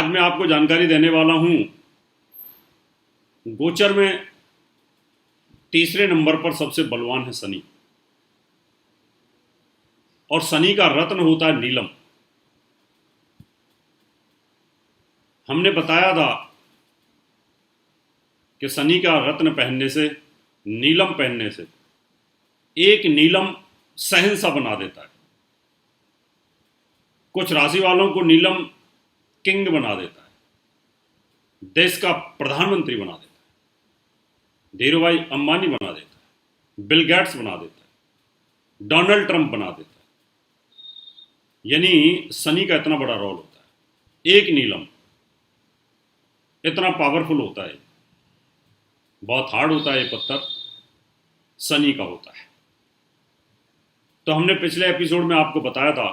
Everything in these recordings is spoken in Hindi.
आज मैं आपको जानकारी देने वाला हूं गोचर में तीसरे नंबर पर सबसे बलवान है शनि। और शनि का रत्न होता है नीलम। हमने बताया था कि शनि का रत्न पहनने से, नीलम पहनने से एक नीलम शहंशाह बना देता है। कुछ राशि वालों को नीलम किंग बना देता है, देश का प्रधानमंत्री बना देता है, धीरूभाई अंबानी बना देता है, बिल गेट्स बना देता है, डोनाल्ड ट्रंप बना देता है। यानी शनि का इतना बड़ा रोल होता है। एक नीलम इतना पावरफुल होता है, बहुत हार्ड होता है ये पत्थर, शनि का होता है। तो हमने पिछले एपिसोड में आपको बताया था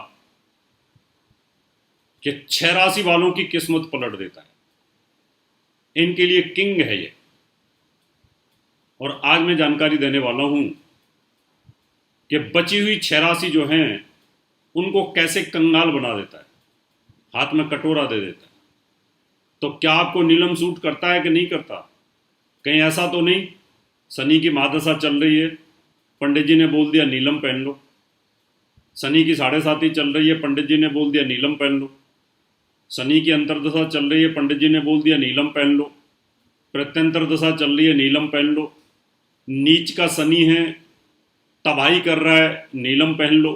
कि 6 राशि वालों की किस्मत पलट देता है। इनके लिए किंग है ये। और आज मैं जानकारी देने वाला हूं कि बची हुई 6 राशि जो हैं उनको कैसे कंगाल बना देता है, हाथ में कटोरा दे देता है। तो क्या आपको नीलम सूट करता है कि नहीं करता? कहीं ऐसा तो नहीं शनि की महादशा चल रही है, पंडित जी ने बोल दिया नीलम पहन लो। शनि की 7.5 चल रही है, पंडित जी ने बोल दिया नीलम पहन लो। शनि की अंतर्दशा चल रही है, पंडित जी ने बोल दिया नीलम पहन लो। प्रत्यंतर दशा चल रही है, नीलम पहन लो। नीच का शनि है, तबाही कर रहा है, नीलम पहन लो।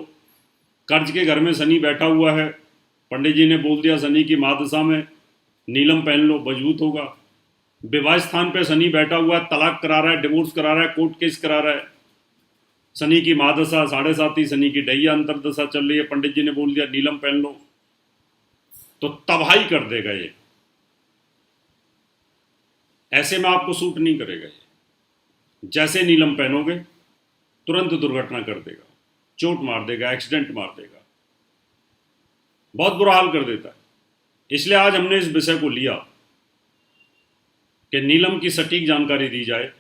कर्ज के घर में शनि बैठा हुआ है, पंडित जी ने बोल दिया शनि की महादशा में नीलम पहन लो, मजबूत होगा। विवाह स्थान पे शनि बैठा हुआ है, तलाक करा रहा है, डिवोर्स करा रहा है, कोर्ट केस करा रहा है। शनि की महादशा 7.5, शनि की डैया अंतरदशा चल रही है, पंडित जी ने बोल दिया नीलम पहन लो, तो तबाही कर देगा ये। ऐसे में आपको सूट नहीं करेगा ये। जैसे नीलम पहनोगे तुरंत दुर्घटना कर देगा, चोट मार देगा, एक्सीडेंट मार देगा, बहुत बुरा हाल कर देता है। इसलिए आज हमने इस विषय को लिया कि नीलम की सटीक जानकारी दी जाए।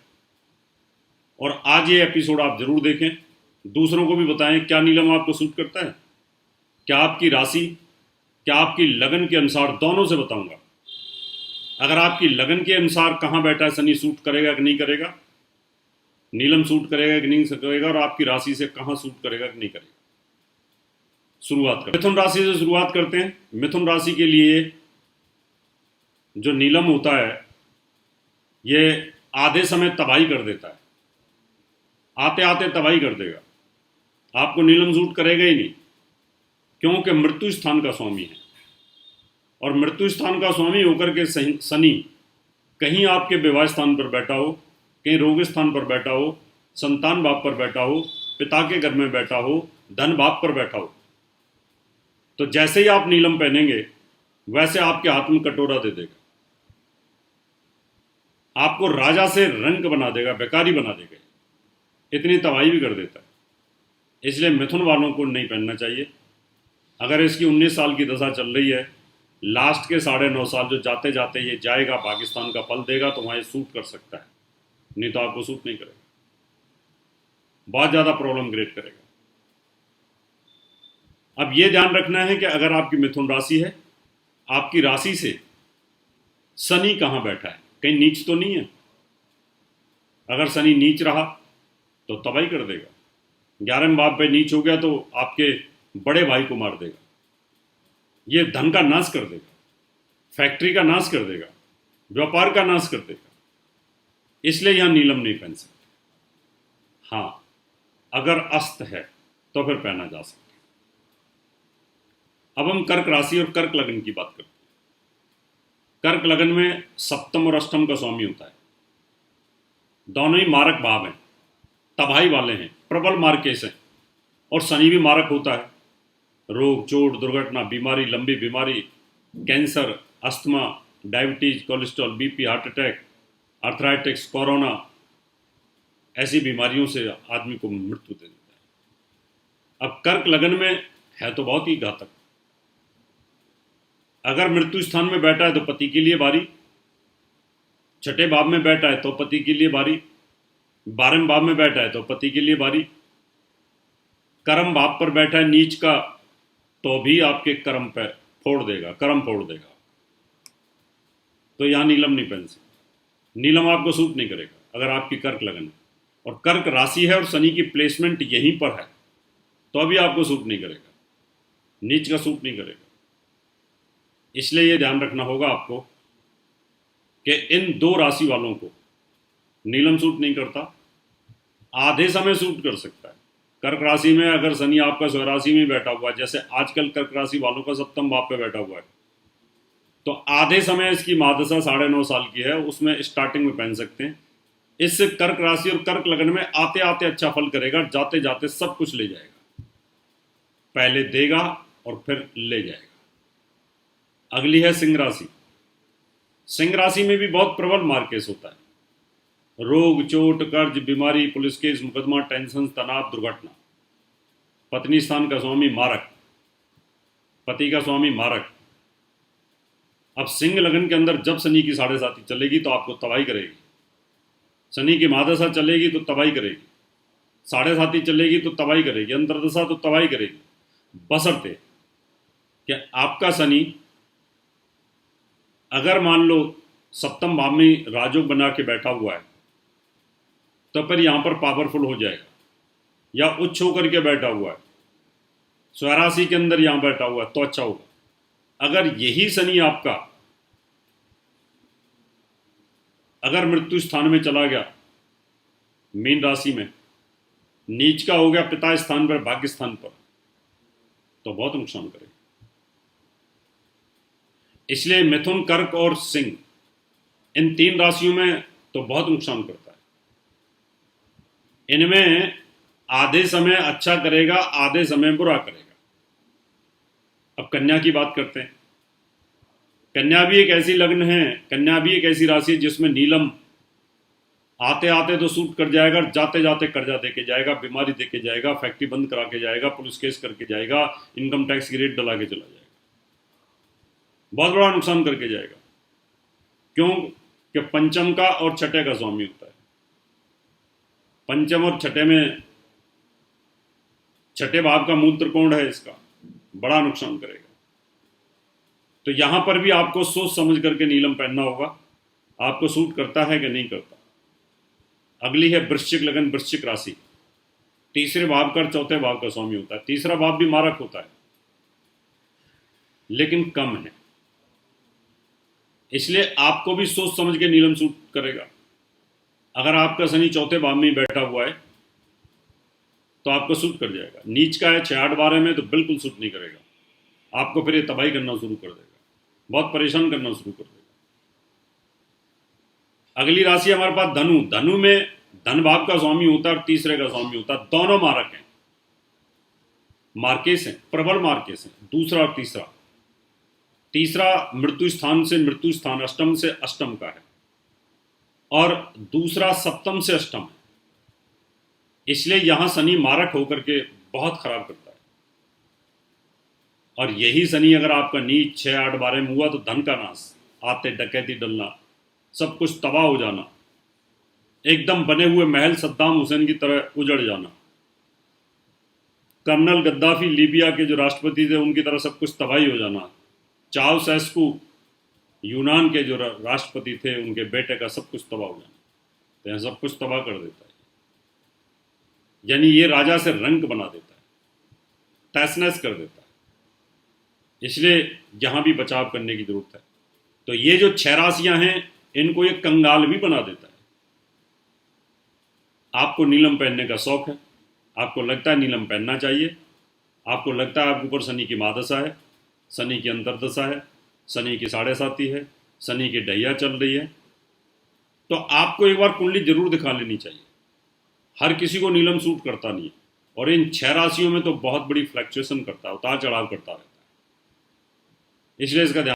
और आज ये एपिसोड आप जरूर देखें, दूसरों को भी बताएं क्या नीलम आपको सूट करता है, क्या आपकी राशि, क्या आपकी लगन के अनुसार, दोनों से बताऊंगा। अगर आपकी लगन के अनुसार कहां बैठा है शनि, सूट करेगा कि नहीं करेगा, नीलम सूट करेगा कि नहीं करेगा, और आपकी राशि से कहां सूट करेगा कि नहीं करेगा। शुरुआत करते मिथुन राशि से शुरुआत करते हैं। मिथुन राशि के लिए जो नीलम होता है ये आधे समय तबाही कर देता है, आते आते तबाही कर देगा। आपको नीलम सूट करेगा ही नहीं, क्योंकि मृत्यु स्थान का स्वामी है। और मृत्यु स्थान का स्वामी होकर के शनि कहीं आपके विवाह स्थान पर बैठा हो, कहीं रोग स्थान पर बैठा हो, संतान भाव पर बैठा हो, पिता के घर में बैठा हो, धन भाव पर बैठा हो, तो जैसे ही आप नीलम पहनेंगे वैसे आपके हाथ में कटोरा दे देगा, आपको राजा से रंक बना देगा, बेकारी बना देगा, इतनी तबाही भी कर देता है। इसलिए मिथुन वालों को नहीं पहनना चाहिए। अगर इसकी 19 साल की दशा चल रही है, लास्ट के 9.5 साल जो जाते जाते ये जाएगा, पाकिस्तान का पल देगा, तो वहाँ ये सूट कर सकता है, नहीं तो आपको सूट नहीं करेगा, बहुत ज़्यादा प्रॉब्लम क्रिएट करेगा। अब ये ध्यान रखना है कि अगर आपकी मिथुन राशि है, आपकी राशि से शनि कहाँ बैठा है, कहीं नीच तो नहीं है। अगर शनि नीच रहा तो तबाही कर देगा। 11वें भाव पे नीच हो गया तो आपके बड़े भाई को मार देगा, ये धन का नाश कर देगा, फैक्ट्री का नाश कर देगा, व्यापार का नाश कर देगा। इसलिए यहां नीलम नहीं पहन सकते। हाँ, अगर अस्त है तो फिर पहना जा सकता है। अब हम कर्क राशि और कर्क लगन की बात करते हैं। कर्क लगन में सप्तम और अष्टम का स्वामी होता है, दोनों ही मारक भाव हैं, तबाही वाले हैं, प्रबल मार्केश हैं। और शनि भी मारक होता है, रोग, चोट, दुर्घटना, बीमारी, लंबी बीमारी, cancer, asthma, diabetes, cholesterol, BP, heart attack, arthritis, corona, ऐसी बीमारियों से आदमी को मृत्यु दे देता है। अब कर्क लगन में है तो बहुत ही घातक। अगर मृत्यु स्थान में बैठा है तो पति के लिए भारी, 6ठे भाव में बैठा है तो पति के लिए भारी, 12वें भाव में बैठा है तो पति के लिए भारी, कर्म भाव पर बैठा है नीच का तो भी आपके कर्म पे फोड़ देगा, कर्म फोड़ देगा। तो यहाँ नीलम नहीं पहन सकते। नीलम आपको सूट नहीं करेगा अगर आपकी कर्क लगन है, और कर्क राशि है और शनि की प्लेसमेंट यहीं पर है, तो अभी आपको सूट नहीं करेगा, नीच का सूट नहीं करेगा। इसलिए ये ध्यान रखना होगा आपको कि इन दो राशि वालों को नीलम सूट नहीं करता, आधे समय सूट कर सकता है। कर्क राशि में अगर शनि आपका स्वराशि में बैठा हुआ है, जैसे आजकल कर्क राशि वालों का सप्तम भाव पे बैठा हुआ है, तो आधे समय इसकी महादशा 9.5 साल की है, उसमें स्टार्टिंग में पहन सकते हैं। इससे कर्क राशि और कर्क लगन में आते आते अच्छा फल करेगा, जाते जाते सब कुछ ले जाएगा, पहले देगा और फिर ले जाएगा। अगली है सिंह राशि। सिंह राशि में भी बहुत प्रबल मार्केस होता है, रोग, चोट, कर्ज, बीमारी, पुलिस केस, मुकदमा, टेंशन, तनाव, दुर्घटना। पत्नी स्थान का स्वामी मारक, पति का स्वामी मारक। अब सिंह लगन के अंदर जब शनि की 7.5 चलेगी तो आपको तबाही करेगी, शनि की महादशा चलेगी तो तबाही करेगी, 7.5 चलेगी तो तबाही करेगी, अंतरदशा तो तबाही करेगी, बशर्ते कि आपका शनि अगर मान लो सप्तम भाव में राजयोग बना के बैठा हुआ है तो फिर यहाँ पर पावरफुल हो जाएगा, या उच्च होकर के बैठा हुआ है, स्वराशि के अंदर यहाँ बैठा हुआ है तो अच्छा होगा। अगर यही शनि आपका अगर मृत्यु स्थान में चला गया, मीन राशि में नीच का हो गया पिता स्थान पर, भाग्य स्थान पर, तो बहुत नुकसान करेगा। इसलिए मिथुन, कर्क और सिंह, इन 3 राशियों में तो बहुत नुकसान करता है। इनमें आधे समय अच्छा करेगा, आधे समय बुरा करेगा। अब कन्या की बात करते हैं। कन्या भी एक ऐसी लग्न है, कन्या भी एक ऐसी राशि है जिसमें नीलम आते आते तो सूट कर जाएगा, जाते जाते कर्जा दे के जाएगा, बीमारी दे के जाएगा, फैक्ट्री बंद करा के जाएगा, पुलिस केस करके जाएगा, इनकम टैक्स की रेट डला के चला जाएगा, बहुत बड़ा नुकसान करके जाएगा। क्यों? कि पंचम का और छठे का स्वामी होता है। पंचम और छठे में, छठे भाव का मूल त्रिकोण है, इसका बड़ा नुकसान करेगा। तो यहां पर भी आपको सोच समझ करके नीलम पहनना होगा, आपको सूट करता है कि नहीं करता। अगली है वृश्चिक लगन, वृश्चिक राशि। तीसरे भाव का चौथे भाव का स्वामी होता है। तीसरा भाव भी मारक होता है लेकिन कम है, इसलिए आपको भी सोच समझ के नीलम सूट करेगा। अगर आपका शनि चौथे भाव में बैठा हुआ है तो आपको सूट कर जाएगा। नीच का है 6, 8, 12 में तो बिल्कुल सूट नहीं करेगा, आपको फिर ये तबाही करना शुरू कर देगा, बहुत परेशान करना शुरू कर देगा। अगली राशि हमारे पास धनु। धनु में धन भाव का स्वामी होता है और तीसरे का स्वामी होता है, दोनों मारक हैं, मार्केस हैं, प्रबल मार्केस हैं, दूसरा और तीसरा। तीसरा मृत्यु स्थान से मृत्यु स्थान, अष्टम से अष्टम का है, और दूसरा सप्तम से अष्टम है। इसलिए यहां शनि मारक होकर के बहुत खराब करता है। और यही शनि अगर आपका नीच 6, 8, 12 में हुआ तो धन का नाश, आते डकैती डलना, सब कुछ तबाह हो जाना, एकदम बने हुए महल सद्दाम हुसैन की तरह उजड़ जाना, कर्नल गद्दाफी लीबिया के जो राष्ट्रपति थे उनकी तरह सब कुछ तबाही हो जाना, चाउसेस्कू यूनान के जो राष्ट्रपति थे उनके बेटे का सब कुछ तबाह हो जाना, तो यह सब कुछ तबाह कर देता है। यानी ये राजा से रंक बना देता है, तहस-नहस कर देता है। इसलिए यहां भी बचाव करने की जरूरत है। तो ये जो 6 राशियां हैं इनको ये कंगाल भी बना देता है। आपको नीलम पहनने का शौक है, आपको लगता है नीलम पहनना चाहिए, आपको लगता है आपके ऊपर शनि की महादशा है, शनि की अंतरदशा है, शनि की 7.5 है, शनि की ढैया चल रही है, तो आपको एक बार कुंडली जरूर दिखा लेनी चाहिए। हर किसी को नीलम सूट करता नहीं है, और इन 6 राशियों में तो बहुत बड़ी फ्लक्चुएशन करता है, उतार चढ़ाव करता रहता है। इसलिए इसका ध्यान